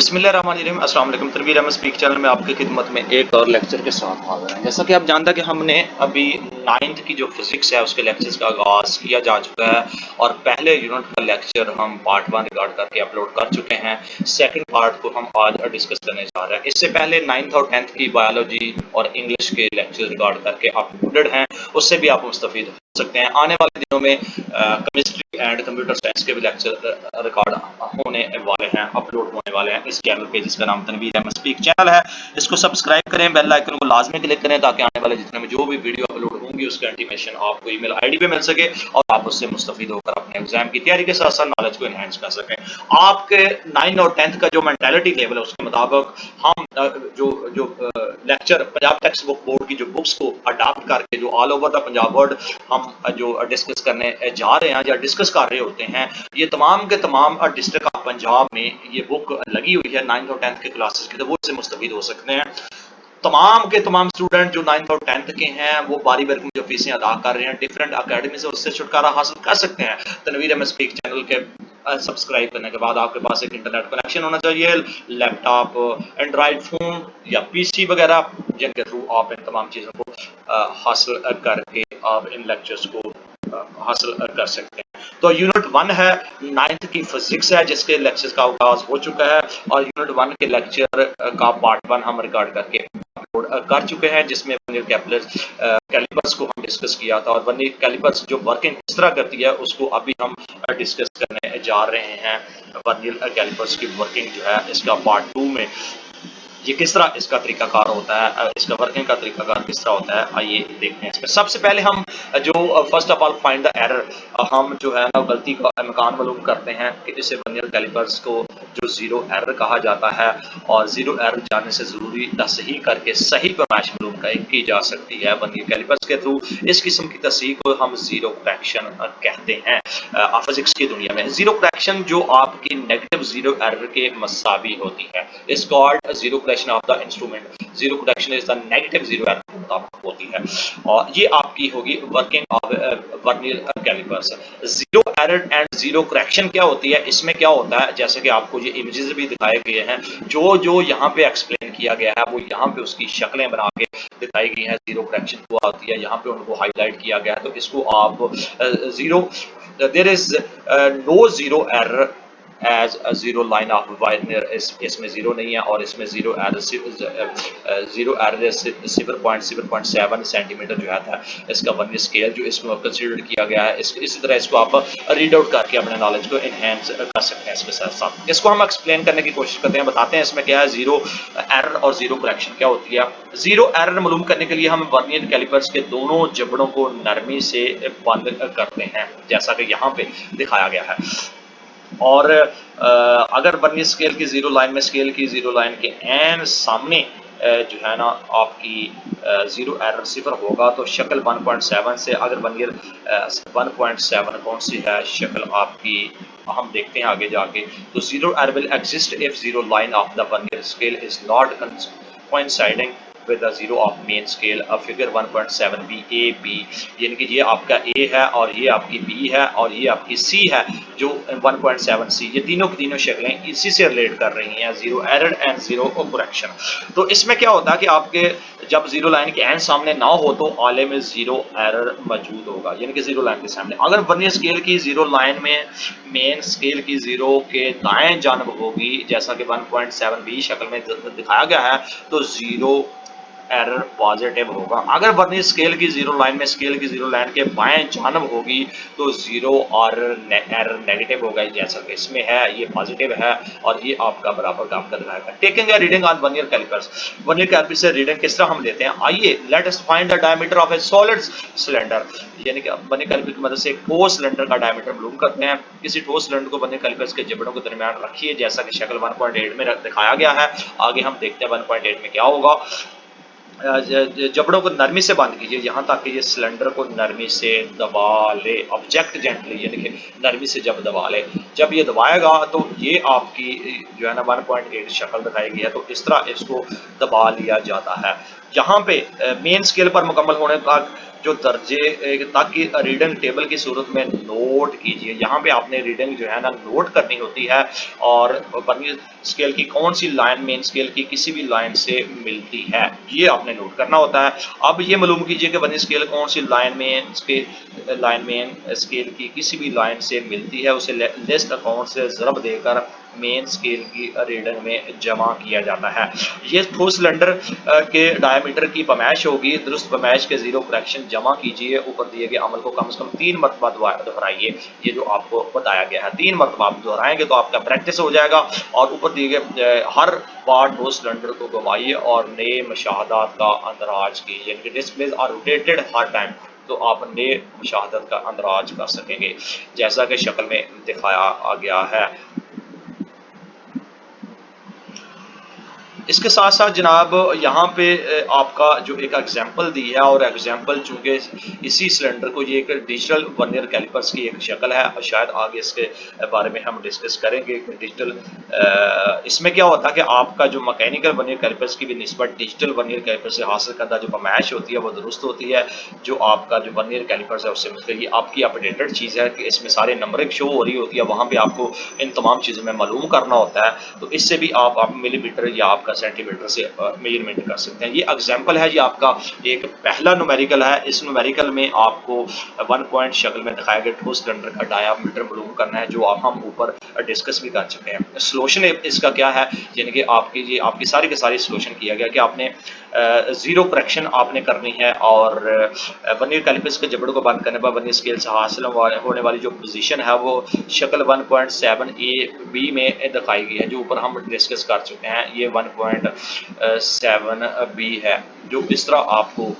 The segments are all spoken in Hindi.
बिस्मिल्लाहिर्रहमानिर्रहीम। अस्सलाम वालेकुम। तनवीर अहमद स्पीक चैनल में आपकी खिदमत में एक और लेक्चर के साथ हाजिर हैं। जैसा कि आप जानते हैं कि हमने अभी 9th की जो फिजिक्स है उसके लेक्चर्स का आगाज़ किया जा चुका है और पहले यूनिट का लेक्चर हम पार्ट 1 रिकॉर्ड करके अपलोड कर चुके हैं। सेकंड पार्ट को हम आज डिस्कस करने जा रहे हैं। इससे पहले 9th और 10th की बायोलॉजी और इंग्लिश के लेक्चर रिकॉर्ड करके अपलोडेड हैं, उससे भी आप मुस्तफ़ीद हो सकते हैं। आने वाले दिनों में केमिस्ट्री एंड कंप्यूटर साइंस के भी लेक्चर रिकॉर्ड होने वाले हैं, अपलोड होने वाले हैं इस चैनल पे जिसका नाम तनवीर अहमद स्पीक चैनल है। इसको सब्सक्राइब करें, बेल आइकन को लाजमी क्लिक करें ताकि आने वाले जितने में जो भी वीडियो अपलोड होंगी उसका इंटीमेशन आपको ईमेल आईडी पे मिल सके और आप उससे मुस्तफीद होकर अपने एग्जाम की तैयारी के साथ साथ नॉलेज को एनहेंस कर सकें। आपके 9 और 10th का जो मेंटालिटी लेवल है उसके मुताबिक हम जो जो lecture Punjab text book board की जो बुक्स को अडाप्ट करके जो all over the Punjab word हम जो डिस्कस करने जा रहे हैं या डिस्कस कर रहे होते हैं, ये तमाम के तमाम डिस्ट्रिक्ट ऑफ पंजाब में ये बुक लगी हुई है 9th और 10th के क्लासेस की, तो वो इससे मुस्तफीद हो सकते हैं। तमाम के तमाम स्टूडेंट जो 9th और 10th के हैं वो बारी बारी जो फीसें अदा कर रहे हैं डिफरेंट अकेडमी से, उससे छुटकारा हासिल कर सकते हैं। तनवीर अहमद स्पीक चैनल के सब्सक्राइब करने के बाद आपके पास एक इंटरनेट कनेक्शन होना चाहिए, लैपटॉप, एंड्रॉयड फोन या पीसी वगैरह, जिनके थ्रू आप इन तमाम चीज़ों को हासिल करके आप इन लेक्चर्स को हासिल कर सकते हैं। तो यूनिट 1 है, 9th की फिजिक्स है जिसके लेक्चर्स का आगाज हो चुका है और यूनिट 1 के लेक्चर का पार्ट 1 हम रिकॉर्ड करके अपलोड कर चुके हैं, जिसमें वर्नियर कैलिपर्स को हम डिस्कस किया था और वर्नियर कैलिपर्स जो वर्किंग किस तरह करती है उसको अभी हम डिस्कस करने जा रहे हैं। वर्नियर कैलिपर्स की वर्किंग जो है इसका पार्ट 2 में ये किस तरह इसका तरीकाकार होता है, इसका वर्किंग का तरीकाकार किस तरह होता है, आइए देखते हैं इसमें। सबसे पहले हम जो first of all find the error, हम जो है ना गलती का इम्कान मालूम करते हैं कि इसे वर्नियर कैलिपर्स को जो जीरो एरर कहा जाता है और जीरो एरर जाने से जरूरी तसहीह करके सही पैमाइश मालूम की जा सकती है वर्नियर कैलिपर्स के थ्रू। इस किस्म की तसहीह को हम जीरो करेक्शन कहते हैं फिजिक्स की दुनिया में। जीरो करेक्शन जो आपकी नेगेटिव जीरो एरर के मसावी होती है, is called zero correction of the instrument. Zero correction is the negative zero error के मुताबिक होती है और ये आपकी होगी working of vernier callipers. Zero error and zero correction क्या होती है, इसमें क्या होता है, जैसे कि आपको ये इमेजेस भी दिखाए गए हैं, जो जो यहाँ पे एक्सप्लेन किया गया है वो यहाँ पे उसकी शक्लें बना के दिखाई गई हैं। जीरो करेक्शन हुआ होती है, यहाँ पे उनको हाईलाइट किया गया है, तो इसको आप zero, there is no zero error as a zero line of vernier, इसमें जीरो नहीं है और इसमें जीरो एरर 0.7 सेंटीमीटर जो है इसका वर्नियर स्केल जो इसमें कंसीडर किया गया है। इसी तरह इसको आप रीड आउट करके अपने नॉलेज को एनहेंस कर सकते हैं। इसके साथ साथ इसको हम एक्सप्लेन करने की कोशिश करते हैं, बताते हैं इसमें क्या है जीरो एरर और जीरो करेक्शन क्या होती है। जीरो एरर मालूम करने के लिए हम वर्नियर कैलिपर्स के दोनों जबड़ों को नरमी से बंद करते हैं, जैसा कि यहाँ पे दिखाया गया है। और अगर वर्नियर स्केल की जीरो लाइन में, स्केल की जीरो लाइन के एन सामने जो है ना आपकी जीरो एरर सिफर होगा तो शक्ल 1.7 से, अगर वर्नियर 1.7 कौन सी है शक्ल आपकी हम देखते हैं आगे जाके, तो zero error will exist if zero line of the vernier scale is not coinciding with the zero of main scale, figure 1.7 B A B, यानी कि ये आपका ए है और ये आपकी बी है और ये आपकी सी है जो 1.7 सी, ये तीनों की तीनों शक्लें इसी से रिलेट कर रही हैं, zero error and zero correction. तो इसमें क्या होता है कि आपके जब जीरो लाइन के एंड सामने ना हो तो आले में जीरो एरर मौजूद होगा, यानी कि जीरो लाइन के सामने। अगर वर्नियर स्केल की जीरो लाइन में मेन स्केल की जीरो के दाएं जानब होगी, जैसा कि 1.7 बी शक्ल में दिखाया गया है, तो जीरो एरर पॉजिटिव होगा। अगर वर्नियर स्केल की जीरो लाइन में स्केल की जीरो लाइन के बाएं जानब होगी तो जीरो और एरर नेगेटिव होगा, जैसा कि इसमें है ये पॉजिटिव है और ये आपका बराबर का आपका दिखाएगा। Taking a reading on vernier callipers, vernier callipers से रीडिंग किस तरह हम लेते हैं, आइए let us find the diameter of a solid cylinder, यानी कि वर्नियर कैलिपर की मदद से एक ठोस सिलेंडर का डायमीटर मालूम करते हैं। किसी ठोस सिलेंडर को वर्नियर कैलिपर्स के जबड़ों के दरमियान रखिए, जैसा कि शक्ल 1.8 में दिखाया गया है। आगे हम देखते हैं 1.8 में क्या होगा। जबड़ों को नरमी से बंद कीजिए यहाँ तक कि ये सिलेंडर को नरमी से दबा ले, ऑब्जेक्ट जेंटली, यानी कि नरमी से जब दबा ले, जब ये दबाएगा तो ये आपकी जो है ना 1.8 शक्ल दिखाएगी है, तो इस तरह इसको दबा लिया जाता है। यहाँ पे मेन स्केल पर मुकम्मल होने का जो दर्जे ताकि रीडिंग टेबल की सूरत में नोट कीजिए। यहाँ पे आपने रीडिंग जो है ना नोट करनी होती है, और वर्नियर स्केल की कौन सी लाइन मेन स्केल की किसी भी लाइन से मिलती है, ये आपने नोट करना होता है। अब ये मालूम कीजिए कि वर्नियर स्केल कौन सी लाइन मेन स्केल की किसी भी लाइन से मिलती है, उसे लिस्ट अकाउंट से ज़रब देकर मेन स्केल की रीडिंग में जमा किया जाता है। ये ठोस सिलेंडर के डायमीटर की पैमाइश होगी। दुरुस्त पैमाइश के जीरो फ्रैक्शन जमा कीजिए। ऊपर दिए गए अमल को कम से कम 3 मरतबा दोहराइए। ये जो आपको बताया गया है 3 मरतबा आप दोहराएंगे तो आपका प्रैक्टिस हो जाएगा। और ऊपर दिए गए हर बार ठोस सिलेंडर को घुमाइए और नए मुशाहदात का अंदराज कीजिए, यानी कि डिस्प्लेज आर रोटेटेड हर टाइम, तो आप नए मुशाहदत का अंदराज कर सकेंगे, जैसा कि शक्ल में दिखाया गया है। इसके साथ साथ जनाब यहाँ पे आपका जो एक एग्जांपल दी है, और एग्जांपल चूंकि इसी सिलेंडर को, ये एक डिजिटल वर्नियर कैलिपर्स की एक शक्ल है, और शायद आगे इसके बारे में हम डिस्कस करेंगे कि डिजिटल इसमें क्या होता है कि आपका जो मैकेनिकल वर्नियर कैलिपर्स की भी निस्बत डिजिटल वर्नियर कैलिपर से हासिल करदा जो पैमाइश होती है वो दुरुस्त होती है, जो आपका जो वर्नियर कैलिपर्स है उससे मिलकर। ये आपकी अपडेटेड चीज़ है कि इसमें सारे नंबरिंग शो हो रही होती है, वहाँ पे आपको इन तमाम चीज़ों में मालूम करना होता है। तो इससे भी आप मिलीमीटर या आपका सेंटीमीटर से मेजरमेंट कर सकते हैं। ये एग्जांपल है, ये आपका एक पहला न्यूमेरिकल है। इस न्यूमेरिकल में आपको 1 पॉइंट शक्ल में दिखाया गया ठोस सिलेंडर का डायामीटर मालूम करना है, जो हम ऊपर डिस्कस भी कर चुके हैं। सॉल्यूशन इसका क्या है, यानी कि आपकी सारी की सारी सॉल्यूशन किया गया कि आपने जीरो करेक्शन आपने करनी है, और वर्नियर कैलिपर्स के जबड़ों को बंद करने पर वर्नियर स्केल से हासिल होने वाली जो पोजीशन है वो शक्ल 1.7 ए बी में दिखाई गई है, जो ऊपर हम डिस्कस कर चुके हैं। ये 1.7 बी है, जो इस तरह आपको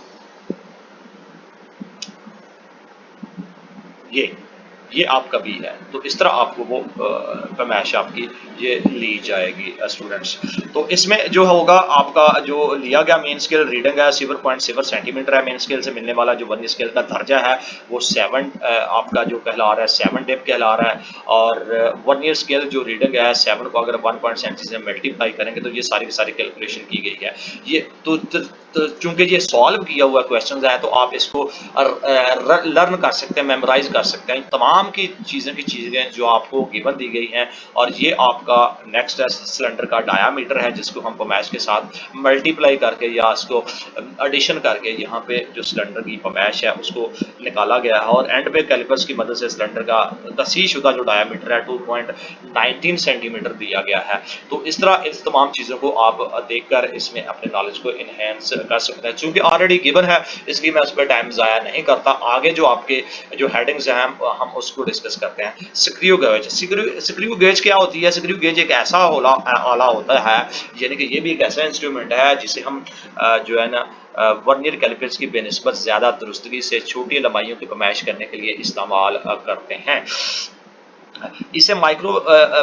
ये आपका बी है, तो इस तरह आपको वो पैमाइश आपकी ये ली जाएगी स्टूडेंट्स। तो इसमें जो होगा आपका जो लिया गया मेन स्केल रीडिंग है 0.7 सेंटीमीटर है। मेन स्केल से मिलने वाला जो वर्नियर स्केल का दर्जा है वो 7 आपका जो कहला रहा है 7 डेप कहला रहा है, और वर्नियर स्केल जो रीडिंग है 7 को अगर 1.7 से मल्टीप्लाई करेंगे तो ये सारी की सारी कैलकुलेशन की गई है। ये तो चूंकि ये सॉल्व किया हुआ क्वेश्चन है, तो आप इसको लर्न कर सकते हैं, मेमोराइज कर सकते हैं। तमाम की चीज़ें जो आपको गिवन दी गई हैं, और ये आपका नेक्स्ट है सिलेंडर का डायामीटर है, जिसको हम पैमाइश के साथ मल्टीप्लाई करके या इसको एडिशन करके यहाँ पे जो सिलेंडर की पैमाइश है उसको निकाला गया है, और एंड पे कैलिपर्स की मदद से सिलेंडर का तसीहशुदा जो डायामीटर है 2.19 सेंटीमीटर दिया गया है। तो इस तरह इस तमाम चीज़ों को आप देखकर इसमें अपने नॉलेज को इनहेंस कर सकते हैं। चूंकि ऑलरेडी गिवन है, इसलिए मैं उस पर टाइम ज़ाया नहीं करता। आगे जो आपके जो हेडिंग्स हैं हम उसको डिस्कस करते हैं। स्क्रू गेज, स्क्रू गेज क्या होती है? स्क्रू गेज एक ऐसा आला होता है, यानी कि ये भी एक ऐसा इंस्ट्रूमेंट है जिसे हम जो है ना वर्नियर कैलिपर्स की बेनिस्बत ज़्यादा दुरुस्तगी से छोटी लंबाइयों की पैमाइश करने के लिए इस्तेमाल करते हैं। इसे माइक्रो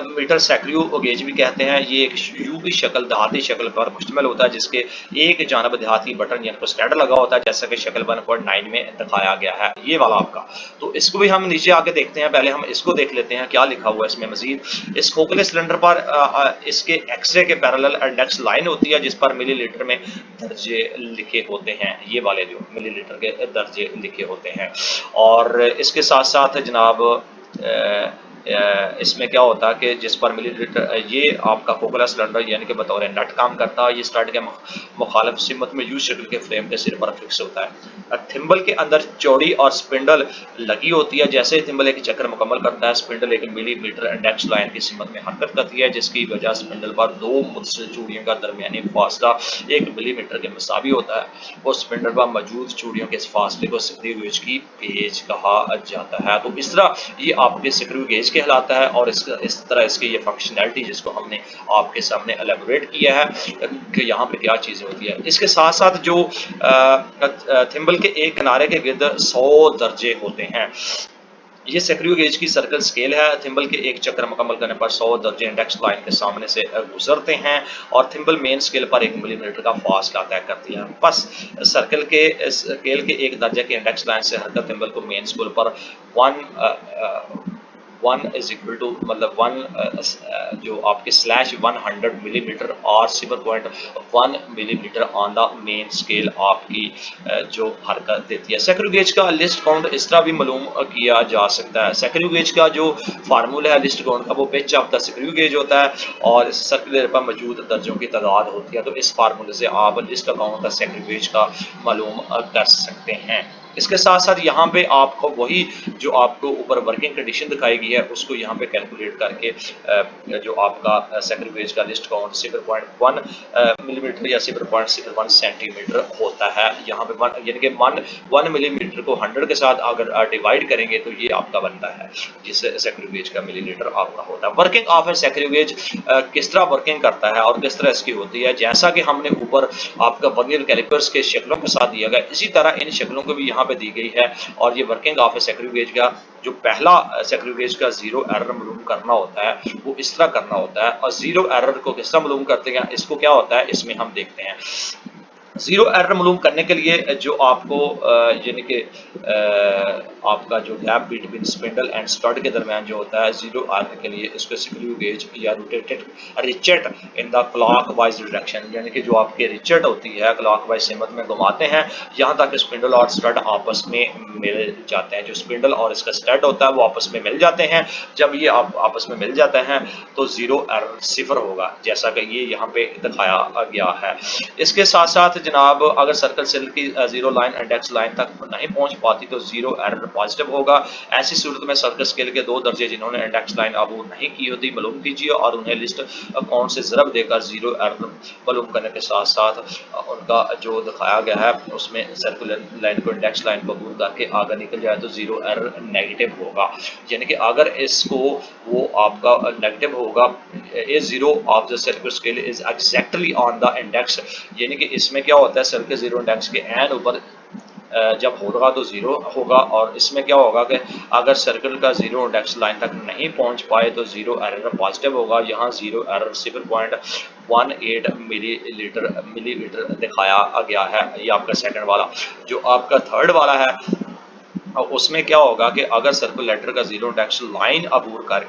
मीटर स्क्रू गेज भी कहते हैं। ये एक यू की शक्ल देहाती शक्ल पर मुश्तमिल होता है, जिसके एक जानब देहाती बटन यानी स्टैंड लगा होता है, जैसा कि शक्ल 1.9 में दिखाया गया है, ये वाला आपका। तो इसको भी हम नीचे आके देखते हैं। पहले हम इसको देख लेते हैं क्या लिखा हुआ है इसमें मजीद। इस खोखले सिलेंडर पर इसके एक्सरे के पैरेलल इंडेक्स लाइन होती है, जिस पर मिलीलीटर में दर्जे लिखे होते हैं। ये वाले जो मिलीलीटर के दर्जे लिखे होते हैं। और इसके साथ साथ जनाब इसमें क्या होता है कि जिस पर मिलीलीटर ये आपका खोखला सिलेंडर यानी कि बतौर नट काम करता है। ये स्टड के मुखालिफ सिमत में यू शक्ल के फ्रेम के सिर पर फिक्स होता है। थिम्बल के अंदर चौड़ी और स्पिंडल लगी होती है। जैसे ही थिम्बल एक चक्कर मुकम्मल करता है, स्पिंडल एक मिलीमीटर इंडेक्स लाइन की सिमत में हरकत करती है, जिसकी वजह स्पिंडल पर दो मुतसिल चूड़ियों का दरमियानी फासला 1 मिलीमीटर के मुसावी होता है। और स्पिंडल पर मौजूद चूड़ियों के इस फासले को स्क्रू गेज की पेच कहा जाता है। तो इस तरह ये आपके स्क्रू गेज कहलाता है, और इस तरह इसकी ये फंक्शनैलिटी जिसको हमने आपके सामने एलेबोरेट किया है कि यहाँ पे क्या चीज़ें होती है। इसके साथ साथ जो थिम्बल के एक किनारे के गिर्द 100 दर्जे होते हैं। ये स्क्रू गेज की सर्कल स्केल है। थिम्बल के एक चक्कर मुकम्मल करने पर 100 दर्जे इंडेक्स लाइन के सामने से गुजरते हैं, और थिम्बल मेन स्केल पर 1 मिलीमीटर का फासला तय करती है। बस सर्कल के स्केल के एक दर्जे के इंडेक्स लाइन से हरकत थिम्बल को मेन स्केल पर 1 1 इज इक्वल टू मतलब 1 जो आपके स्लैश 100 मिलीमीटर और 0.1 millimetre on the main scale आपकी जो हरकत देती है। स्क्रू गेज का लिस्ट काउंट इस तरह भी मालूम किया जा सकता है। स्क्रू गेज का जो फार्मूला है लिस्ट काउंट का वो pitch of the screw gauge होता है और सर्कुलर पर मौजूद दर्जों की तादाद होती है। तो इस फार्मूले से आप list count the screw gauge का मालूम कर सकते हैं। इसके साथ साथ यहाँ पे आपको वही जो आपको ऊपर वर्किंग कंडीशन दिखाई गई है उसको यहाँ पे कैलकुलेट करके जो आपका स्क्रू गेज का लिस्ट काउंट 0.1 मिलीमीटर या 0.01 सेंटीमीटर होता है। यहाँ पे यानी कि 1 मिलीमीटर को 100 के साथ अगर डिवाइड करेंगे तो ये आपका बनता है जिस स्क्रू गेज का मिलीमीटर आपका होता है। Working of A screw gauge किस तरह वर्किंग करता है और किस तरह इसकी होती है, जैसा कि हमने ऊपर आपका वर्नियर कैलिपर्स के शक्लों के साथ दिया गया इसी तरह इन शक्लों को भी यहाँ पे दी गई है। और ये working of A screw gauge का जो पहला स्क्रू गेज का जीरो एरर मालूम करना होता है वो इस तरह करना होता है। और जीरो एरर को किस तरह मालूम करते हैं, इसको क्या होता है इसमें हम देखते हैं। जीरो एरर मालूम करने के लिए जो आपको यानी कि आपका जो gap between spindle and stud के दरमियान जो होता है जीरो एरर के लिए इसको स्क्रू गेज या rotated ratchet in the clockwise direction यानी कि जो आपके रिचेट होती है क्लॉक वाइज सिमत में घुमाते हैं यहाँ तक स्पिंडल और स्टड आपस में मिल जाते हैं। जो स्पिंडल और इसका स्टड होता है वो आपस में मिल जाते हैं। जब ये आपस में मिल जाते हैं तो जीरो एरर सिफर होगा जैसा कि ये यहाँ पे दिखाया गया है। इसके साथ साथ जनाब अगर सर्कल सेल की जीरो लाइन इंडेक्स लाइन तक नहीं पहुंच पाती तो जीरो एरर पॉजिटिव होगा। ऐसी सूरत में सर्कल स्केल के 2 दर्जे जिन्होंने इंडेक्स लाइन अबूर नहीं की होती मालूम कीजिए और उन्हें लिस्ट अकाउंट से ज़रब देकर जीरो एरर मालूम करने के साथ साथ उनका जो दिखाया गया है उसमें सर्कुलर लाइन को इंडेक्स लाइन को अबूर करके आगे निकल जाए तो जीरो एरर नेगेटिव होगा। यानी कि अगर इसको वो आपका नेगेटिव होगा a zero of the circular scale is exactly on the index यानी कि इसमें क्या होता है सर्कल जीरो इंडेक्स के एन ऊपर जब होगा तो जीरो होगा। और इसमें क्या होगा कि अगर सर्कल का जीरो इंडेक्स लाइन तक नहीं पहुंच पाए तो जीरो एरर पॉजिटिव होगा। यहाँ जीरो एरर 0.18 मिलीमीटर दिखाया गया है। ये आपका सेकंड वाला। जो आपका थर्ड वाला है उसमें क्या होगा कि अगर सर्कुलेटर का जीरो इंडेक्स लाइन अबूर कर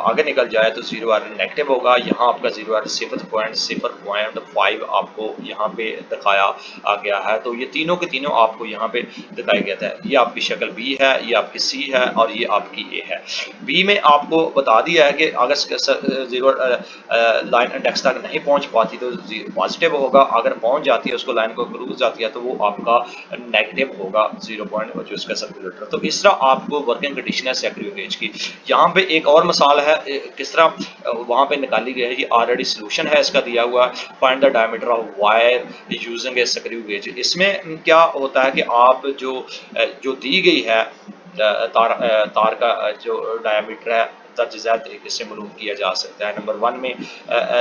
आगे निकल जाए तो जीरो एरर नेगेटिव होगा। यहाँ आपका जीरो एरर 0.05 आपको यहाँ पे दिखाया गया है। तो ये तीनों के तीनों आपको यहाँ पे दिखाया गया था। ये आपकी शक्ल बी है, ये आपकी सी है और ये आपकी ए है। बी में आपको बता दिया है कि अगर जीरो लाइन इंडेक्स तक नहीं पहुंच पाती तो पॉजिटिव होगा, अगर पहुंच जाती है उसको लाइन को क्रूज जाती है तो वो आपका नेगेटिव होगा 0 पॉइंट जो इसका सर्कुलेटर। तो इस तरह आपको वर्किंग कंडीशन है स्क्रू गेज की। यहाँ पे एक और मिसाल है किस तरह वहाँ पे निकाली गई है। ये ऑलरेडी सोल्यूशन है इसका दिया हुआ, find the diameter of wire using A screw gauge. इसमें क्या होता है कि आप जो दी गई है तार का जो डायमीटर है दर्ज झैल तरीके से मालूम किया जा सकता है। नंबर 1 में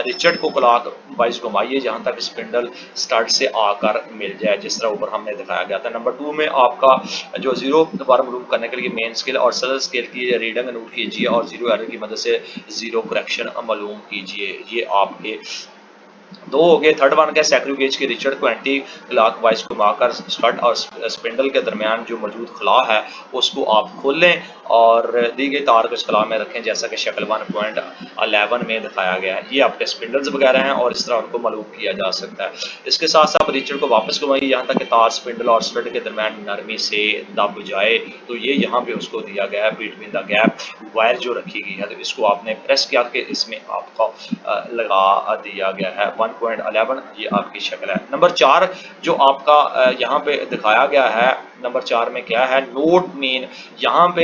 रिचर्ड को क्लॉक वाइज घुमाइए जहाँ तक स्पिंडल स्टार्ट से आकर मिल जाए जिस तरह ऊपर हमने दिखाया गया था। नंबर 2 में आपका जो जीरो दोबारा मालूम करने के लिए मेन स्केल और सरल स्केल की रीडिंग नोट कीजिए और जीरो एरर की मदद से जीरो करेक्शन मालूम कीजिए। ये आपके 2 हो गए। थर्ड वन का स्क्रू गेज की रिचर्ड को एंटी क्लॉक वाइज घुमाकर स्टड और स्पिंडल के दरमियान जो मौजूद खला है उसको आप खोल लें और दी गई तार को इस खला में रखें जैसा कि शक्ल 1.11 में दिखाया गया है। ये आपके स्पिंडल्स वगैरह हैं और इस तरह उनको मालूम किया जा सकता है। इसके साथ साथ रिचर्ड को वापस घुमाइए यहाँ तक कि तार स्पिंडल और स्टड के दरमियान नरमी से दब जाए। तो ये यहाँ पे उसको दिया गया है बिटवीन द गैप वायर जो रखी गई है। तो इसको आपने प्रेस किया कि इसमें आपका लगा दिया गया है 1.11। ये आपकी शक्ल है। नंबर 4 जो आपका यहाँ पे दिखाया गया है नंबर 4 में क्या है नोट मेन। यहाँ पे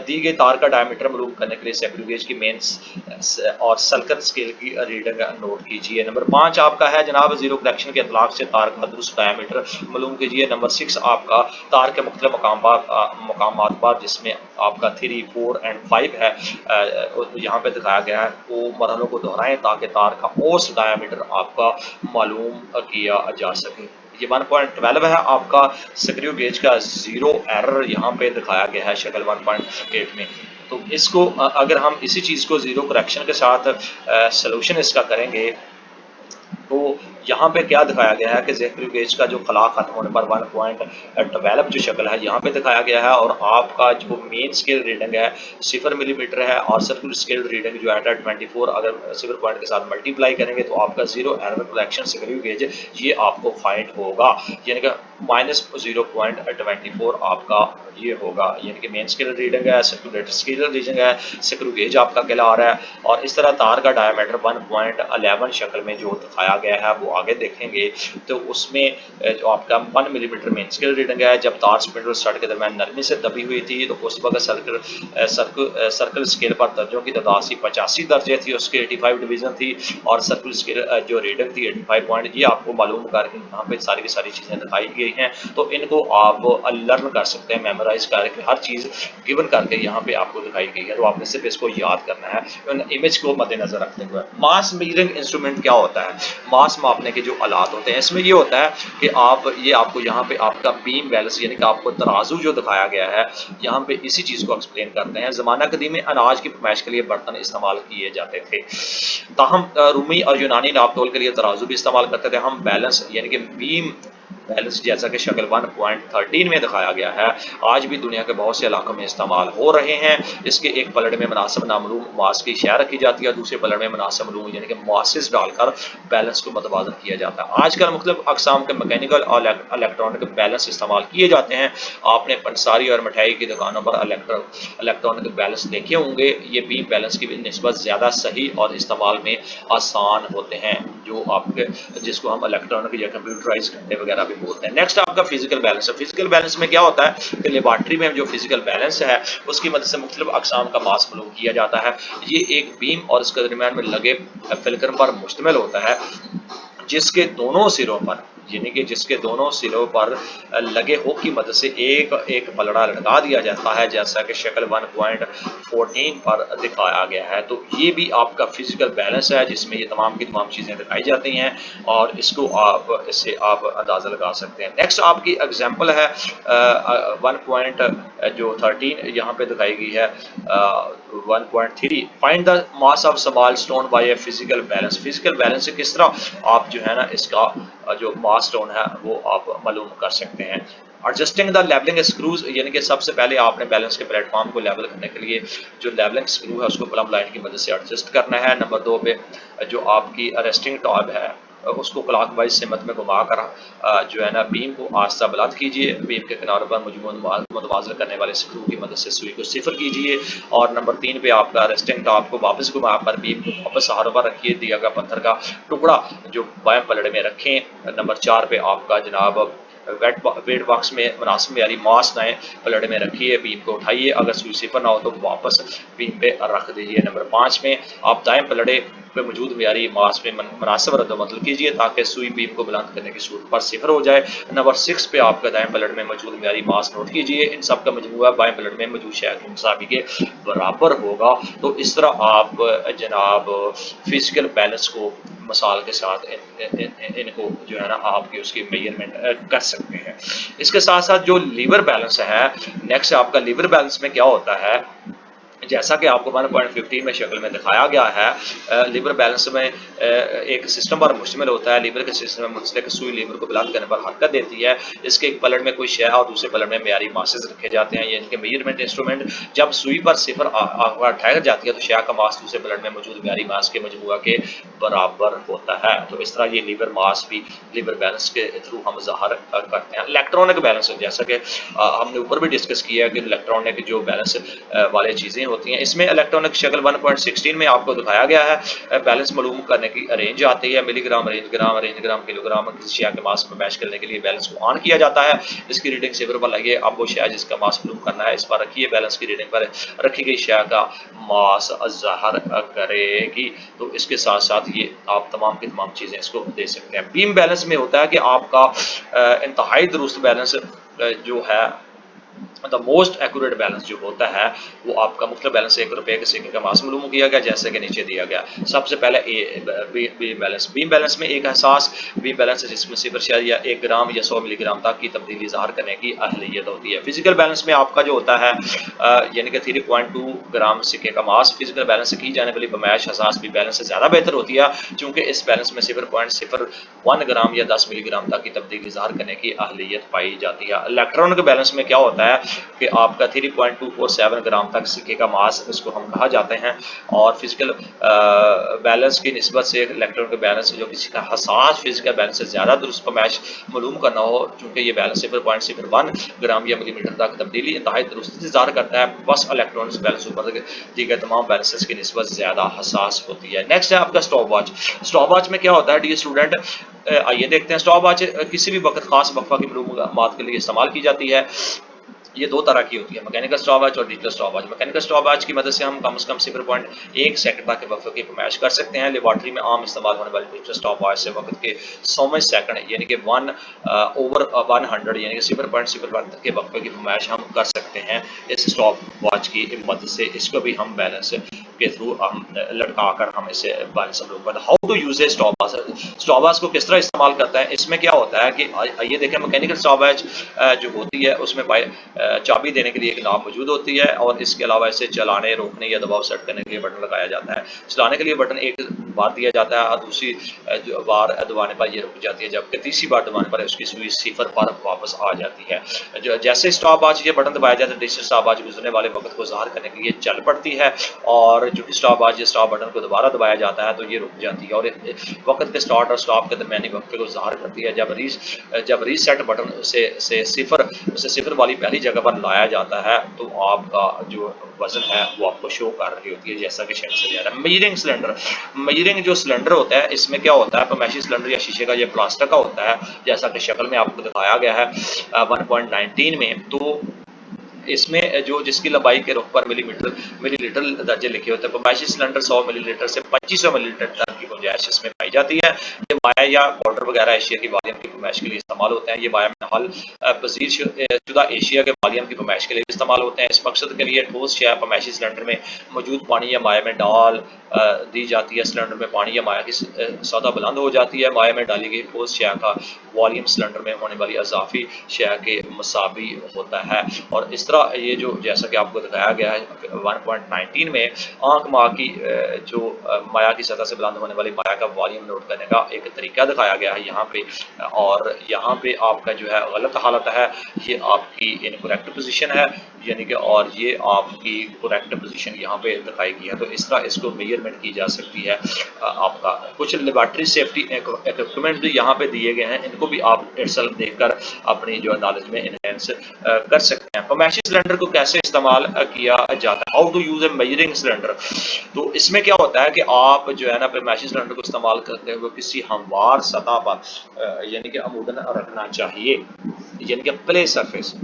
दी गई तार का डायमीटर मालूम करने के लिए स्क्रू गेज की मेन और सर्कल स्केल की रीडिंग नोट कीजिए। नंबर 5 आपका है जनाब जीरो करेक्शन के इतलाक से तार का दुरुस्त डायमीटर मालूम कीजिए। नंबर 6 आपका तार के मुख्तलिफ मकामात पर जिसमें आपका 3, 4 एंड 5 है यहाँ पे दिखाया गया है वो मरहलों को दोहराएं ताकि तार का औसत डायमीटर आपका मालूम किया जा सके। ये 1.12 है आपका स्क्रू गेज का जीरो एरर यहाँ पे दिखाया गया है शक्ल 1.8 में। तो इसको अगर हम इसी चीज़ को जीरो करेक्शन के साथ सलूशन इसका करेंगे तो यहाँ पे क्या दिखाया गया है कि ज़ेक्री गेज का जो खला खत्म होने पर 1.12 जो शक्ल है यहाँ पे दिखाया गया है, और आपका जो मेन स्केल रीडिंग है 0 मिलीमीटर है, और सर्कुलर स्केल रीडिंग जो है 24 अगर 0 पॉइंट के साथ मल्टीप्लाई करेंगे तो आपका 0 एरर करेक्शन ज़ेक्री गेज ये आपको फाइंड होगा, यानी कि -0.24 आपका ये होगा, यानी कि मेन स्केल रीडिंग है, सर्कुलेटर स्केल रीडिंग है, स्क्रू गेज आपका कहला आ रहा है। और इस तरह तार का डायमीटर 1.11 शक्ल में जो दिखाया गया है वो आगे देखेंगे, तो उसमें जो आपका 1 मिलीमीटर मेन स्केल रीडिंग है। जब तार स्पिंडल स्टड के दरमियान नरमी से दबी हुई थी तो उस वक्त सर्कल स्केल पर दर्जों की तादाद थी 85 दर्जे थी, उसके 85 डिवीजन थी, और सर्कल स्केल जो रीडिंग थी 85 पॉइंट, ये आपको मालूम करके यहाँ पे सारी की सारी चीज़ें दिखाई गई हैं। तो इनको आप लर्न कर सकते हैं, मेमोराइज करके हर चीज़ गिवन करके यहाँ पे आपको दिखाई गई है, तो आपने सिर्फ इसको याद करना है इमेज को मद्देनजर रखते हुए। मास मीजरिंग इंस्ट्रूमेंट क्या होता है? मास मापने के जो आलात होते हैं इसमें ये होता है कि आपको यहाँ पे आपका बीम बैलेंस यानी कि आपको तराजू जो दिखाया गया है, यहाँ पे इसी चीज़ को एक्सप्लेन करते हैं। ज़माना कदीम में अनाज की फरमाइश के लिए बर्तन इस्तेमाल किए जाते थे, ताहम रूमी और यूनानी नापतोल के लिए तराजू भी इस्तेमाल करते थे। हम बैलेंस यानी कि बीम बैलेंस जैसा कि शक्ल 1.13 में दिखाया गया है, आज भी दुनिया के बहुत से इलाकों में इस्तेमाल हो रहे हैं। इसके एक पलड़े में मुनासिब नामलूम मास की शय रखी जाती है, दूसरे पलड़े में मुनासिब नामलूम यानी कि मासेस डालकर बैलेंस को मतवाजन किया जाता है। आजकल मुख्तलिफ अकसाम के मैकेनिकल और इलेक्ट्रॉनिक बैलेंस इस्तेमाल किए जाते हैं। आपने पंसारी और मिठाई की दुकानों पर इलेक्ट्रॉनिक बैलेंस देखे होंगे, ये बीम बैलेंस की निस्बत ज़्यादा सही और इस्तेमाल में आसान होते हैं, जो आपके जिसको हम इलेक्ट्रॉनिक या कंप्यूटराइज घंटे वगैरह भी बोलते हैं। नेक्स्ट आपका फिजिकल बैलेंस है। फिजिकल बैलेंस में क्या होता है कि लेबॉर्ट्री में जो फिजिकल बैलेंस है उसकी मदद से मुख्तलिफ अकसाम का मास मालूम किया जाता है। ये एक बीम और इसके दरमियान में लगे फिल्कर पर मुश्तमिल होता है, जिसके दोनों सिरों पर यानी कि जिसके दोनों सिरों पर लगे हुक की मदद से एक एक पलड़ा लटका दिया जाता है, जैसा कि शक्ल 1.14 पर दिखाया गया है। तो ये भी आपका फिजिकल बैलेंस है, जिसमें ये तमाम की तमाम चीज़ें दिखाई जाती हैं, और इससे आप अंदाज़ा लगा सकते हैं। नेक्स्ट आपकी एग्जांपल है 1.13 यहाँ पे दिखाई गई है 1.3। Find the mass of small stone by a physical balance. Physical balance से किस तरह आप जो है ना इसका जो मास स्टोन है वो आप मालूम कर सकते हैं। एडजस्टिंग द लेवलिंग स्क्रूज, यानी कि सबसे पहले आपने बैलेंस के प्लेटफॉर्म को लेवल करने के लिए जो लेवलिंग स्क्रू है उसको प्लम लाइन की मदद से एडजस्ट करना है। नंबर 2 पे जो आपकी रेस्टिंग टॉब है उसको क्लॉकवाइज सिमत में घुमाकर जो है ना बीम को आस्ता बुलंद कीजिए। बीम के किनारों पर मुतवाज़न करने वाले स्क्रू की मदद से सुई को सिफर कीजिए। और नंबर 3 पे आपका रेस्टिंग टॉप को वापस घुमाकर बीम को वापस सहारों पर रखिए। दिया गया पत्थर का टुकड़ा जो बाएं पलड़े में रखें। नंबर 4 पे आपका जनाब वेट बॉक्स में मुनासिब यानी मास नए पलड़े में रखिए। बीम को उठाइए, अगर सुई सिफर ना हो तो वापस बीम पे रख दीजिए। नंबर 5 में आप दाएं पलड़े पे मौजूद मियारी मास में मुनासिब रद्दमदल कीजिए ताकि सुई बीम को बुलंद करने की सूरत पर सिफर हो जाए। नंबर 6 पे आपका दाएं पलड़ में मौजूद मियारी मास नोट कीजिए। इन सब का मजमूआ बाएं पलड़ में मौजूद शय की मुसावी के बराबर होगा। तो इस तरह आप जनाब फिजिकल बैलेंस को मिसाल के साथ इनको जो है ना आपकी उसकी मेजरमेंट कर सकते हैं। इसके साथ साथ जो लीवर बैलेंस है, नेक्स्ट आपका लीवर बैलेंस में क्या होता है, जैसा कि आपको 1.15 में शक्ल में दिखाया गया है। लीवर बैलेंस में एक सिस्टम पर मुश्तमिल होता है। लीवर के सिस्टम में मुंसलिक सुई लीवर को बुलंद करने पर हरकत देती है। इसके एक पलड़ में कोई शय और दूसरे पलड़ में मियारी मासेस रखे जाते हैं, यानी कि मेजरमेंट इंस्ट्रूमेंट। जब सुई पर सिफर ठहर जाती है तो शय का मास दूसरे पलड़ में मौजूद मियारी मास के मजमूआ के बराबर होता है। तो इस तरह ये लीवर मास भी लीवर बैलेंस के थ्रू हम ज़ाहिर करते हैं। इलेक्ट्रॉनिक बैलेंस, जैसा कि हमने ऊपर भी डिस्कस किया कि इलेक्ट्रॉनिक जो बैलेंस वाले चीज़ें होती हैं, इसमें इलेक्ट्रॉनिक शक्ल 1.16 में आपको दिखाया गया है। बैलेंस मालूम करने की रेंज आती है मिलीग्राम, रेंज ग्राम, किलोग्राम। किसी शय के मास को मैच करने के लिए बैलेंस को ऑन किया जाता है। इसकी रीडिंग सिफर पर लाइए। अब वो शय जिसका मास मालूम करना है इस पर रखिए। बैलेंस की रीडिंग पर रखी गई शय का मास ज़ाहिर करेगी। तो इसके साथ साथ ये आप तमाम की तमाम चीज़ें इसको दे सकते हैं। बीम बैलेंस में होता है कि आपका इंतहाई दुरुस्त बैलेंस जो है द मोस्ट एक्यूरेट बैलेंस जो होता है वो आपका मुख्तलिफ बैलेंस 1 रुपये के सिक्के का मास मालूम किया गया, जैसे कि नीचे दिया गया। सबसे पहले बीम बैलेंस में एक एहसास बीम बैलेंस है जिसमें 0 या 1 ग्राम या 100 मिलीग्राम तक की तब्दीली ज़ाहिर करने की अहलियत होती है। फिजिकल बैलेंस में आपका जो होता है यानी कि 3.2 ग्राम सिक्के का मास फिजिकल बैलेंस से की जाने वाली पैमाइश एहसास बीम बैलेंस से ज़्यादा बेहतर होती है, चूँकि इस बैलेंस में 0.01 ग्राम या 10 मिलीग्राम तक की तब्दीली ज़ाहिर करने की अहलियत पाई जाती है। इलेक्ट्रॉन के बैलेंस में क्या होता है कि आपका 3.247 ग्राम तक सिक्के का मास इसको हम कहा जाते हैं, और फिजिकल बैलेंस की निस्बत से इलेक्ट्रॉन के बैलेंस जो किसी का हसास फिजिकल बैलेंस से ज़्यादा दुरुस्त पैमाइश मालूम करना हो, चूँकि ये बैलेंस 0.01 ग्राम या मिलीमीटर तक तब्दीली इंतहाई दुरुस्ती से ज़ाहिर करता है, बस इलेक्ट्रॉन बैलेंस ऊपर दी गए तमाम बैलेंसेस की निस्बत ज़्यादा हसास होती है। नेक्स्ट है आपका स्टॉप वॉच। स्टॉप वॉच में क्या होता है डियर स्टूडेंट, आइए देखते हैं। स्टॉप वॉच किसी भी वक्त खास वक्फा की मालूमात के लिए इस्तेमाल की जाती है। ये दो तरह की होती है, मैकेनिकल स्टॉपवॉच और डिजिटल स्टॉपवॉच। मैकेनिकल स्टॉपवॉच की मदद से हम कम से कम 0.1 सेकंड तक के वक्त की पैमाइश कर सकते हैं। लेबॉर्ट्री में आम इस्तेमाल होने वाली डिजिटल स्टॉपवॉच से वक्त के 100वें सेकंड यानी कि 1/100 यानी कि 0.01 तक के वक्त की पैमाइश हम कर सकते हैं इस स्टॉपवॉच की मदद से। इसको भी हम बैलेंस के थ्रू हम लटका कर हम इसे बैलेंस कर। How to use a stopwatch, stopwatch को किस तरह इस्तेमाल करता है। इसमें क्या होता है कि ये देखें, मैकेनिकल स्टॉपवॉच जो होती है उसमें चाबी देने के लिए एक नॉब मौजूद होती है, और इसके अलावा इसे चलाने, रोकने या दबाव सेट करने के लिए बटन लगाया जाता है। चलाने के लिए बटन एक बार दिया जाता है और दूसरी बार दबाने पर ये रुक जाती है, जबकि तीसरी बार दबाने पर उसकी सुई 0 पर वापस आ जाती है। जैसे स्टॉप वॉच ये बटन दबाया जाता है, डिजिटल स्टॉप वॉच गुजरने वाले वक्त को ज़ाहिर करने के लिए चल पड़ती है, और जो कि स्टॉप वॉच स्टॉप बटन को दोबारा दबाया जाता है तो ये रुक जाती है और वक्त के स्टार्ट और स्टॉप के दरमियानी वक्फे को ज़ाहिर करती है। जब रीसेट बटन से सिफर वाली पहली जगह पर लाया जाता है तो आपका जो वजन है वो आपको शो कर रही होती है, जैसा कि शेड से दिया है। मेजरिंग सिलेंडर, मेजरिंग जो सिलेंडर होता है इसमें क्या होता है, पैमाइशी सिलेंडर या शीशे का ये प्लास्टिक का होता है, जैसा कि शक्ल में आपको दिखाया गया है 1.19 में। तो इसमें जो जिसकी लंबाई के रुख पर मिलीलीटर दर्जे लिखे होते हैं। पैमाइशी सिलेंडर 100 मिलीलीटर से 2500 मिलीलीटर तक की गुंजाइश इसमें पाई जाती है। ये माया या पाउडर वगैरह एशिया की वॉल्यूम की पैमाइश के लिए इस्तेमाल होते हैं। ये माया में हल पजीर शुदा एशिया के वॉल्यूम की पैमाइश के लिए इस्तेमाल होते हैं। इस मकसद के लिए ठोस या पैमाइशी सिलेंडर में मौजूद पानी या माया में डाल दी जाती है। सिलेंडर में पानी या माया की सतह बुलंद हो जाती है। माया में डाली गई ठोस शय का वॉल्यूम सिलेंडर में होने वाली अजाफी शय के मुसावी होता है, और इस तरह ये जो जैसा कि आपको दिखाया गया है 1.19 में आंख माह की जो माया की सतह से बुलंद होने वाली माया का वॉल्यूम नोट करने का एक तरीका दिखाया गया है यहाँ पे, और यहाँ पे आपका जो है गलत हालत है, ये आपकी इनकरेक्ट पोजीशन है यानी कि, और ये आपकी करेक्ट पोजीशन यहाँ पे दिखाई गई है। तो इस तरह इसको मेजरमेंट की जा सकती है। आपका कुछ लेबॉर्ट्री सेफ्टी इक्विपमेंट भी यहाँ पे दिए गए हैं, इनको भी आप इटसेल्फ देखकर अपनी जो नॉलेज में इनहेंस कर सकते हैं। पैमाइशी सिलेंडर को कैसे इस्तेमाल किया जाता है, how to use a measuring cylinder. तो इसमें क्या होता है कि आप जो है ना पैमाइशी सिलेंडर को इस्तेमाल करते हुए किसी हमवार सतह पर यानी कि अमूदन रखना चाहिए, यानी कि प्ले सरफेस।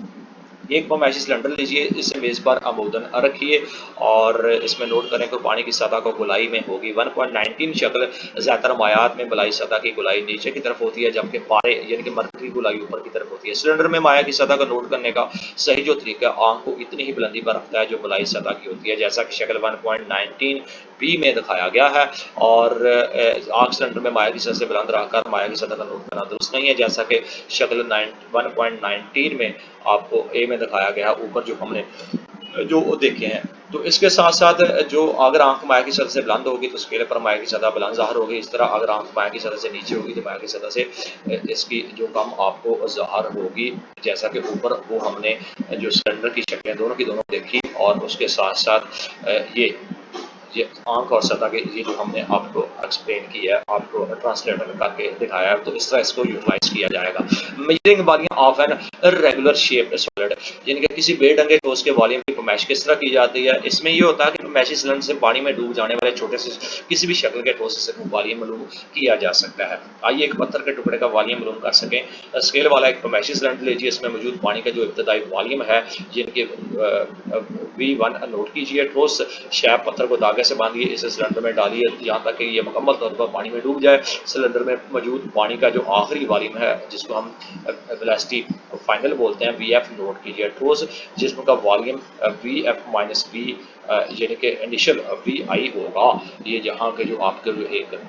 एक पैमाइशी सिलेंडर लीजिए, इसे मेज़ पर अमूदन रखिए और इसमें नोट करें कि पानी की सतह को गोलाई में होगी 1.19 शक्ल। ज़्यादातर मायात में बलाई सतह की गोलाई नीचे की तरफ होती है, जबकि पारे यानी कि मरकरी गोलाई ऊपर की तरफ होती है। सिलेंडर में माया की सतह को नोट करने का सही जो तरीका आंख को इतनी ही बुलंदी पर रखता है जो बलाई सतह की होती है, जैसा कि शक्ल 1.19 बी में दिखाया गया है। और आंख सिलेंडर में माया की सतह से बुलंद रखकर माया की सतह का नोट करना दुरुस्त नहीं है, जैसा कि शक्ल 1.19 में आपको ए में दिखाया गया ऊपर जो हमने जो देखे हैं। तो इसके साथ साथ जो अगर आंख माया की सतह से बुलंद होगी तो स्केल पर माया की सतह बुलंद ज़ाहिर होगी। इस तरह अगर आंख माया की सतह से नीचे होगी तो माया की सतह से इसकी जो कम आपको ज़ाहिर होगी, जैसा कि ऊपर वो हमने जो सिलेंडर की शक्लें दोनों की दोनों देखी, और उसके साथ साथ ये आंख और सतह के ये जो हमने आपको एक्सप्लेन किया है, आपको ट्रांसलेटर करके दिखाया है, तो इस तरह इसको यूटिलाइज किया जाएगा। Measuring volume of an regular shape solid, यानी कि किसी बेढंगे ठोस के वॉल्यूम की पैमाइश किस तरह की जाती है। इसमें ये होता है कि पैमाइशी सिलेंडर से पानी में डूब जाने वाले छोटे से किसी भी शक्ल के ठोस से वॉल्यूम मालूम किया जा सकता है। आइए एक पत्थर के टुकड़े का वॉल्यूम मालूम कर सकें। स्केल वाला एक पैमाइशी सिलेंडर लीजिए, इसमें मौजूद पानी का जो इब्तदाई वॉल्यूम है जिनके V1 नोट कीजिए। ठोस शय पत्थर को दागे धागे से बांधिए, इसे सिलेंडर में डालिए यहाँ तक कि ये मुकम्मल तौर पर पानी में डूब जाए। सिलेंडर में मौजूद पानी का जो आखिरी वॉल्यूम है, जिसको हम वेलोसिटी फाइनल बोलते हैं, VF नोट कीजिए। ठोस जिस्म का वॉल्यूम VF माइनस V यानी कि इनिशियल VI होगा। ये यहाँ के जो आपके जो एक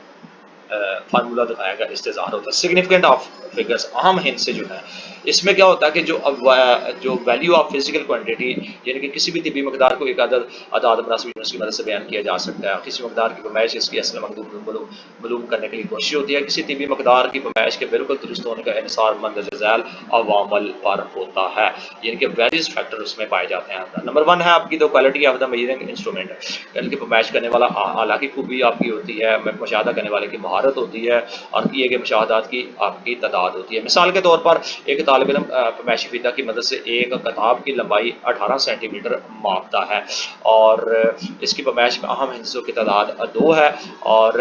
फार्मूला दिखाया गया इस्तेज़ार होता है। सिग्निफिकेंट ऑफ फिगर्स, अहम हिंट से जो है इसमें क्या होता है कि जो वैल्यू ऑफ फिजिकल क्वांटिटी यानी कि किसी भी तिब्बी मकदार को एक अदाद मुनासिब यूनिट्स की मदद से बयान किया जा सकता है। किसी मकदार की पैमाइश इसकी असल मालूम करने के लिए कोशिश होती है। किसी तिब्बी मकदार की पैमाइश के बिल्कुल दुरुस्त होने का इन्हिसार मंदरज झैल अवामल पर होता है, यानी कि वेरियस फैक्टर उसमें पाए जाते हैं। नंबर 1 है आपकी the quality of the measuring instrument, यानी कि पैमाइश करने वाला आला की खूबी आपकी होती है, मुशाहदा करने वाले की महारत होती है और किए गए मुशाहदात की आपकी तादाद होती है। मिसाल के तौर पर एक तालिब इल्म पैमाइशी फीता की मदद से एक किताब की लंबाई 18 सेंटीमीटर मापता है और इसकी पैमाइश में अहम हिस्सों की तादाद 2 है और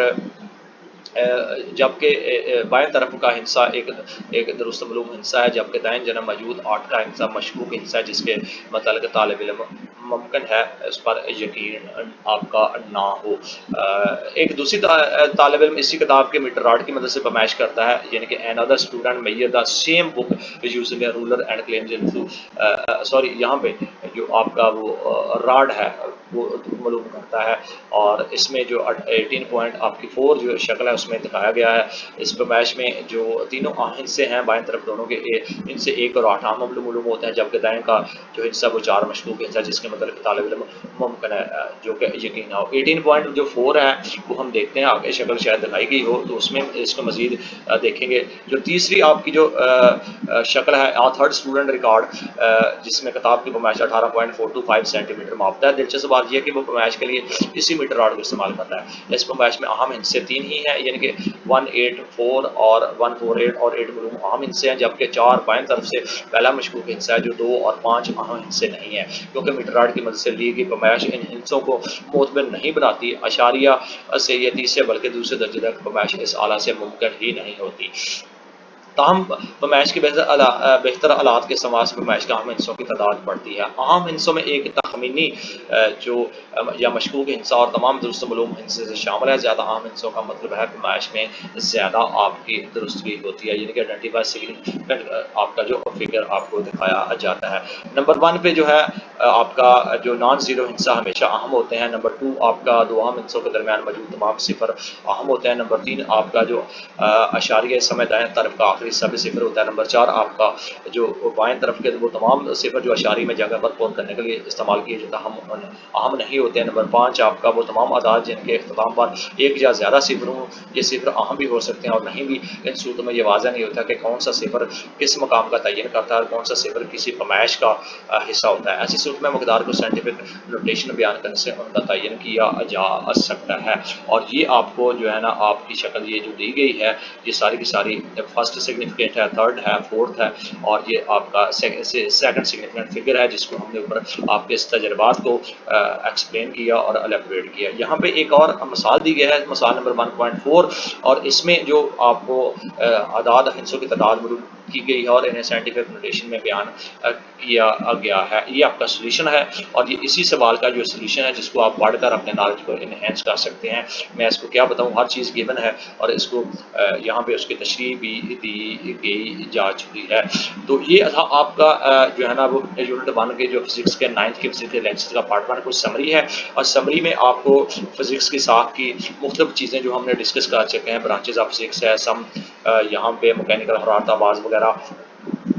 जबकि बाएं तरफ का हिस्सा एक दुरुस्त मालूम हिस्सा है, जबकि दाएं जनब मौजूद 8 का हिस्सा मशकूक हिस्सा है, जिसके मतलब तालिब इल्म मुमकिन है इस पर यकीन आपका ना हो। एक दूसरी तालिब इल्म इसी किताब के मीटर राड की मदद से पैमाइश करता है, यानी कि another student measure the same book using A ruler and claims into sorry यहाँ पे जो आपका वो राड है वो मालूम करता है और इसमें जो 18 पॉइंट आपकी 4 जो शक्ल है उसमें दिखाया गया है। इस पैमाइश में जो तीनों हिस्से हैं बाएं तरफ दोनों के इनसे 1 और 8 आम मालूम होते हैं, जबकि दाएं का जो हिस्सा वो 4 मशकूक हिस्सा, जिसके मतलब तालिब इल्म मुमकिन है जो कि यकीन ना हो। 18 पॉइंट जो 4 है वो हम देखते हैं, आगे शक्ल शायद दिखाई गई हो तो उसमें इसको मजीद देखेंगे। जो तीसरी आपकी जो शक्ल है थर्ड स्टूडेंट रिकॉर्ड, जिसमें किताब की पैमाइश 18.425 सेंटीमीटर मापता है। दिलचस्प बात यह कि वो पैमाइश के लिए इसी मीटर राड को इस्तेमाल करता है। इस पैमाइश में अहम हिस्से 3 ही हैं, यानी कि 184 और 148 और 8 मालूम अहम हिस्से हैं, जबकि 4 बाएं तरफ से पहला मशकूक हिस्सा है जो 2 और 5 अहम हिस्से नहीं है, क्योंकि मीटर राड की मदद से ली गई पैमाइश इन हिस्सों को मोतबर नहीं बनाती। अशारिया से या 30 से बल्कि दूसरे दर्जे तक पैमाइश इस आला से मुमकिन ही नहीं होती। ताहम पैमाइश के बेहतर आलात के इस्तेमाल से पैमाइश के अहम हिस्सों की तादाद बढ़ती है। अहम हिस्सों में एक तखमीनी जो या मशकूक हिस्सा और तमाम दुरुस्त मालूम हिस्से से शामिल है। ज़्यादा अहम हिस्सों का मतलब है पैमाइश में ज़्यादा आपकी दुरुस्तगी होती है, यानी कि आइडेंटिफाई सिग्निफिकेंट आपका जो फिगर आपको दिखाया जाता है। नंबर 1 पे जो है आपका जो नॉन ज़ीरो हिस्सा हमेशा अहम होते हैं। नंबर 2 आपका दो अहम हिस्सों के दरमियान मौजूद तमाम सिफर अहम होते हैं। नंबर 3 आपका जो अशारिया समय दाएं तरफ का आखिरी हिस्सा भी सिफर होता है। नंबर 4 आपका जो बाएं तरफ के वो तमाम सिफर जो अशारी में जगह पर पहुंच करने के लिए इस्तेमाल किए जाते हैं अहम नहीं होते हैं। नंबर 5 आपका वो तमाम आदाद जिनके इख्तिताम पर एक या ज़्यादा सिफर हों, ये सिफर अहम भी हो सकते हैं और नहीं भी। इन सूरतों में ये वाज़ह नहीं होता कि कौन सा सिफर किस मकाम का तयन करता है और कौन सा सिफर किसी पैमाइश का हिस्सा होता है। ऐसी सूरत में मकदार को साइंटिफिक नोटेशन बयान करने से उनका तयन किया जा सकता है। और ये आपको जो है ना आपकी शक्ल ये जो दी गई है ये सारी की सारी फर्स्ट सिग्निफिकेंट है, थर्ड है, फोर्थ है और ये आपका सेकंड सिग्निफिकेंट फिगर है, जिसको हमने ऊपर आपके इस तजर्बात को एक्सप्लेन किया और एलेबोरेट किया। यहाँ पे एक और मिसाल दी गई है, मिसाल नंबर 1.4 और इसमें जो आपको आदाद हिस्सों की तादाद मालूम की गई है और इन्हें साइंटिफिक नोटेशन में बयान किया गया है। ये आपका सोल्यूशन है और ये इसी सवाल का जो सोल्यूशन है जिसको आप पढ़कर अपने नॉलेज को इनहेंस कर सकते हैं। मैं इसको क्या बताऊँ, हर चीज़ गिवन है और इसको यहाँ पे उसकी तशरीह भी दी गई जा चुकी है। तो ये था आपका जो है ना वो यूनिट 1 के जो फिजिक्स के 9th के फिजिक्स के लेक्चर का पार्ट 1 कुछ समरी है और समरी में आपको फिजिक्स की साख की मुख्तलिफ चीज़ें जो हमने डिस्कस कर चुके हैं, ब्रांचेज ऑफ फिजिक्स है, सम यहाँ पे मैकेनिकल हरारत आवाज़ वगैरह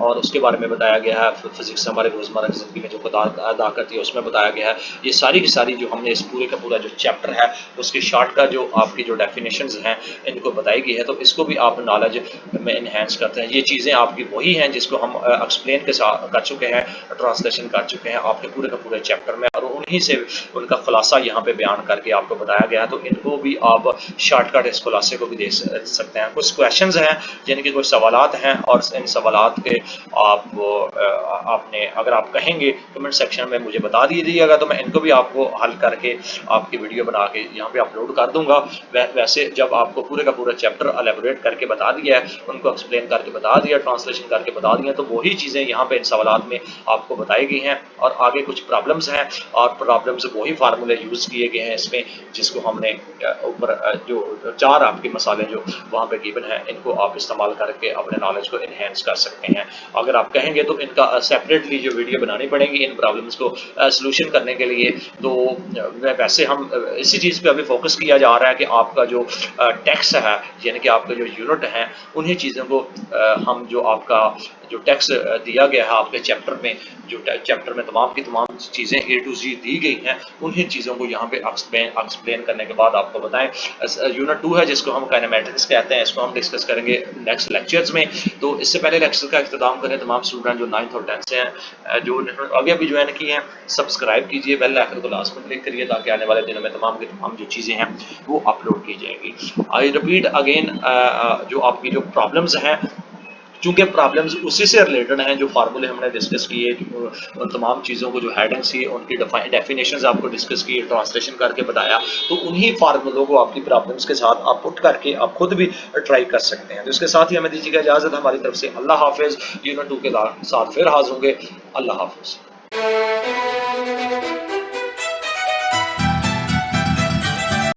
और उसके बारे में बताया गया है। फिजिक्स हमारे रोज़मर्रा की ज़िंदगी में जो किरदार अदा करती है उसमें बताया गया है। ये सारी की सारी जो हमने इस पूरे का पूरा जो चैप्टर है उसके शॉर्ट का जो आपकी जो डेफिनेशंस हैं इनको बताई गई है, तो इसको भी आप नॉलेज में इन्हेंस करते हैं। ये चीज़ें आपकी वही हैं जिसको हम एक्सप्लेन के साथ कर चुके हैं, ट्रांसलेशन कर चुके हैं आपके पूरे का पूरे चैप्टर में और उन्हीं से उनका खुलासा यहाँ पे बयान करके आपको बताया गया है। तो इनको भी आप शॉर्टकट इस खुलासे को भी दे सकते हैं। कुछ क्वेश्चंस हैं यानी कि कुछ सवालात हैं और इन सवालात के आप आपने अगर आप कहेंगे कमेंट सेक्शन में मुझे बता दीजिएगा, तो मैं इनको भी आपको हल करके आपकी वीडियो बना के यहाँ पे अपलोड कर दूंगा। वैसे जब आपको पूरे का पूरा चैप्टर एलेबोरेट करके बता दिया है, उनको एक्सप्लेन करके बता दिया, ट्रांसलेशन करके बता दिया, तो वही चीज़ें यहाँ पे इन सवालात में आपको बताई गई हैं। और आगे कुछ प्रॉब्लम्स हैं और प्रॉब्लम्स वही फार्मूले यूज़ किए गए हैं इसमें, जिसको हमने ऊपर जो 4 आपके मसाले जो वहाँ पे गिवन है, इनको आप इस्तेमाल करके अपने नॉलेज को इन्हेंस कर सकते हैं। अगर आप कहेंगे तो इनका सेपरेटली जो वीडियो बनानी पड़ेगी इन प्रॉब्लम्स को सॉल्यूशन करने के लिए। तो वैसे हम इसी चीज़ पे अभी फोकस किया जा रहा है कि आपका जो टेक्स्ट है, यानी कि आपके जो यूनिट हैं, उन्हीं चीज़ों को हम जो आपका जो टेक्स्ट दिया गया है आपके चैप्टर में, जो चैप्टर में तमाम की तमाम चीज़ें A to Z दी गई हैं, उन्हीं चीज़ों को यहाँ पे एक्सप्लेन करने के बाद आपको बताएं। यूनिट 2 है जिसको हम काइनेमेटिक्स कहते हैं, इसको हम डिस्कस करेंगे नेक्स्ट लेक्चर्स में। तो इससे पहले लेक्चर का इख्तिताम करें तमाम स्टूडेंट जो 9th और 10th से हैं, जो आगे अभी ज्वाइन की हैं, सब्सक्राइब कीजिए, बेल आइकन को लास्ट में क्लिक करिए, ताकि आने वाले दिनों में तमाम की तमाम जो चीज़ें हैं वो अपलोड की जाएगी। आई रिपीट अगेन, जो आपकी जो प्रॉब्लम्स हैं, चूंकि प्रॉब्लम्स उसी से रिलेटेड हैं जो फार्मूले हमने डिस्कस किए, उन तमाम चीज़ों को जो हेडिंग्स थी उनकी डेफिनेशंस आपको डिस्कस किए, ट्रांसलेशन करके बताया, तो उन्हीं फार्मूलों को आपकी प्रॉब्लम्स के साथ आप पुट करके आप खुद भी ट्राई कर सकते हैं। तो इसके साथ ही हमें दीजिएगा इजाज़त, हमारी तरफ से अल्लाह हाफिज़। यूनिट 2 के साथ फिर हाजिर होंगे। अल्लाह हाफिज़।